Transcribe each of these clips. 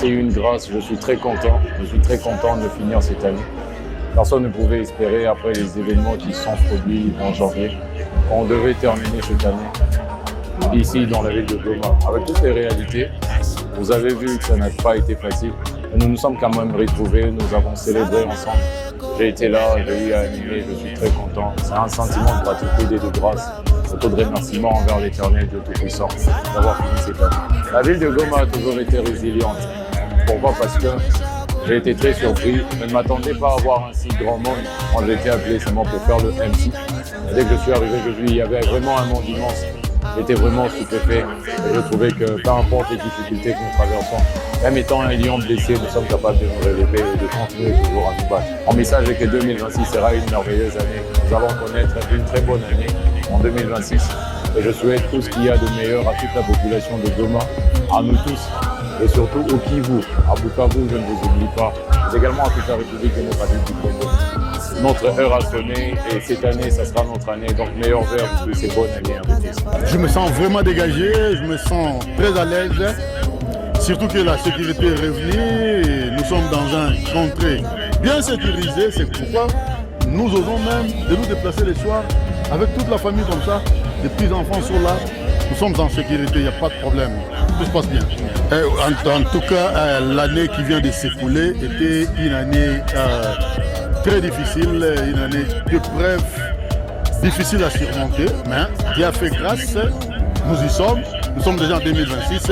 c'est une grâce. Je suis très content. Je suis très content de finir cette année. Personne ne pouvait espérer, après les événements qui se sont produits en janvier, qu'on devait terminer cette année ici dans la ville de Goma. Avec toutes les réalités, vous avez vu que ça n'a pas été facile. Nous nous sommes quand même retrouvés, nous avons célébré ensemble. J'ai été là, j'ai eu à animer, je suis très content. C'est un sentiment de gratitude et de grâce, beaucoup de remerciements envers l'Éternel Dieu Tout-Puissant d'avoir fini cette année. La ville de Goma a toujours été résiliente. Pourquoi? Parce que j'ai été très surpris. Je ne m'attendais pas à voir un si grand monde quand j'ai été appelé seulement pour faire le MC. Et dès que je suis arrivé, il y avait vraiment un monde immense. J'étais vraiment stupéfait. Et je trouvais que peu importe les difficultés que nous traversons, même étant un lion blessé, nous sommes capables de nous relever et de continuer toujours à nous battre. Mon message est que 2026 sera une merveilleuse année. Nous allons connaître une très bonne année en 2026. Et je souhaite tout ce qu'il y a de meilleur à toute la population de Goma, à nous tous, et surtout au Kivu, à Bukavu, je ne vous oublie pas, mais également à toute la République démocratique du Congo. Notre heure a sonné et cette année, ça sera notre année. Donc, meilleur vœu à tous ces bonnes années à vous tous. Je me sens vraiment dégagé, je me sens très à l'aise. Surtout que la sécurité est revenue et nous sommes dans un contrée bien sécurisé. C'est pourquoi nous osons même de nous déplacer les soirs avec toute la famille comme ça. Les petits-enfants sont là. Nous sommes en sécurité, il n'y a pas de problème. Tout se passe bien. En tout cas, l'année qui vient de s'écouler était une année très difficile, une année d'épreuves difficile à surmonter, mais qui a fait grâce. Nous y sommes. Nous sommes déjà en 2026.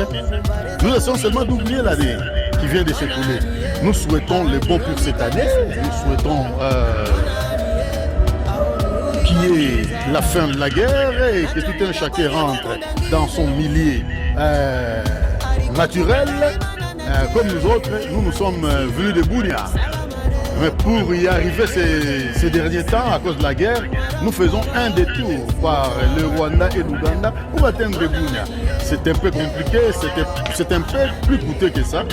Nous essayons seulement d'oublier l'année qui vient de s'écouler. Nous souhaitons le bon pour cette année. Nous souhaitons qu'il y ait la fin de la guerre et que tout un chacun rentre dans son milieu naturel. Comme nous autres, nous sommes venus de Bunia. Mais pour y arriver ces derniers temps, à cause de la guerre, nous faisons un détour par le Rwanda et l'Ouganda pour atteindre Bunia. C'est un peu compliqué, c'est un peu plus coûteux que ça.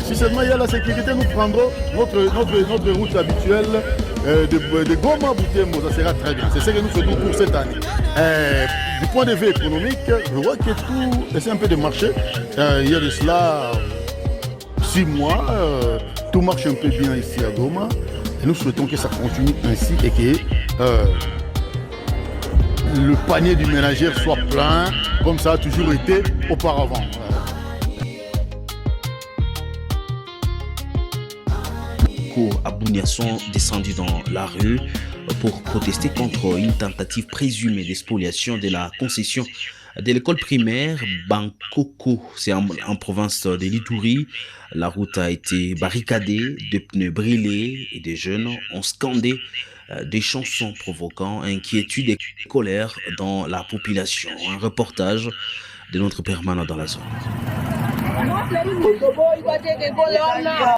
Si seulement il y a la sécurité, nous prendrons notre route habituelle de Goma à Butembo, ça sera très bien. C'est ce que nous faisons pour cette année. Du point de vue économique, je vois que tout essaie un peu de marcher. Il y a de cela 6 mois, tout marche un peu bien ici à Goma. Et nous souhaitons que ça continue ainsi et que le panier du ménagère soit plein, comme ça a toujours été auparavant. À Bunia sont descendus dans la rue pour protester contre une tentative présumée d'expoliation de la concession de l'école primaire Bankoko. C'est en province de l'Ituri. La route a été barricadée, des pneus brûlés et des jeunes ont scandé des chansons provoquant inquiétude et colère dans la population. Un reportage de notre permanent dans la zone.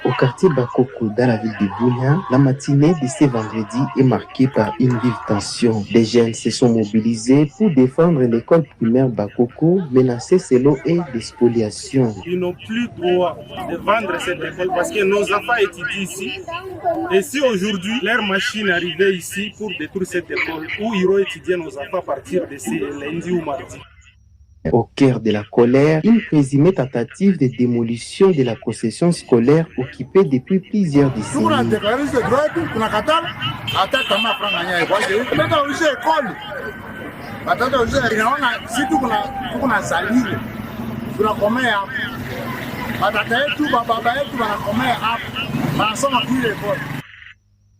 Au quartier Bakoko, dans la ville de Bunia, la matinée de ce vendredi est marquée par une vive tension. Des jeunes se sont mobilisés pour défendre l'école primaire Bakoko, menacée selon eux de spoliation. Ils n'ont plus droit de vendre cette école parce que nos enfants étudient ici. Et si aujourd'hui, leur machine arrivait ici pour détruire cette école, où iront étudier nos enfants à partir de ce lundi ou mardi? Au cœur de la colère, une présumée tentative de démolition de la concession scolaire occupée depuis plusieurs décennies.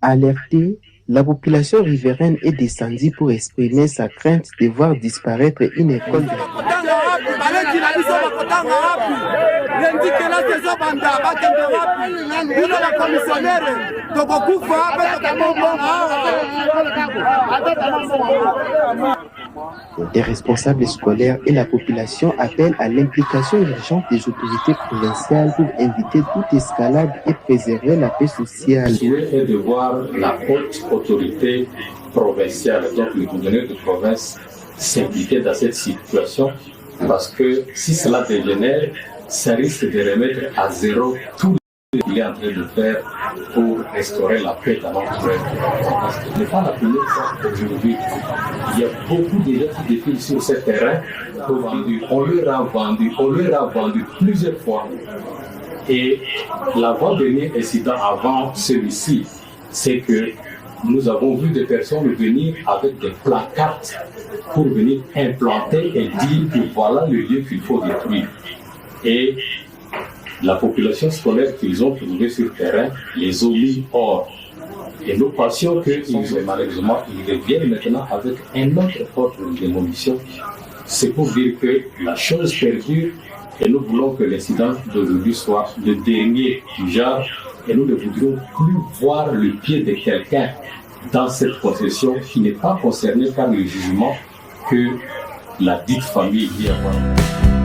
Alertée, la population riveraine est descendue pour exprimer sa crainte de voir disparaître une école de Des responsables scolaires et la population appellent à l'implication urgente des autorités provinciales pour éviter toute escalade et préserver la paix sociale. Le souhait est de voir la haute autorité provinciale, donc le gouverneur de province, s'impliquer dans cette situation, parce que si cela dégénère, ça risque de remettre à zéro tout ce qu'il est en train de faire pour restaurer la paix dans notre pays. Ce n'est pas la première fois aujourd'hui. Il y a beaucoup de gens qui défilent sur ce terrain. On leur a vendu plusieurs fois Et l'avant-dernier incident avant celui-ci, c'est que nous avons vu des personnes venir avec des placards pour venir implanter et dire que voilà le lieu qu'il faut détruire. Et la population scolaire qu'ils ont trouvée sur le terrain les ont mis hors. Et nous pensions que malheureusement, ils reviennent maintenant avec un autre ordre de démolition. C'est pour dire que la chose perdure et nous voulons que l'incident d'aujourd'hui soit le dernier du genre et nous ne voudrions plus voir le pied de quelqu'un dans cette concession qui n'est pas concernée par le jugement que la dite famille vient avoir.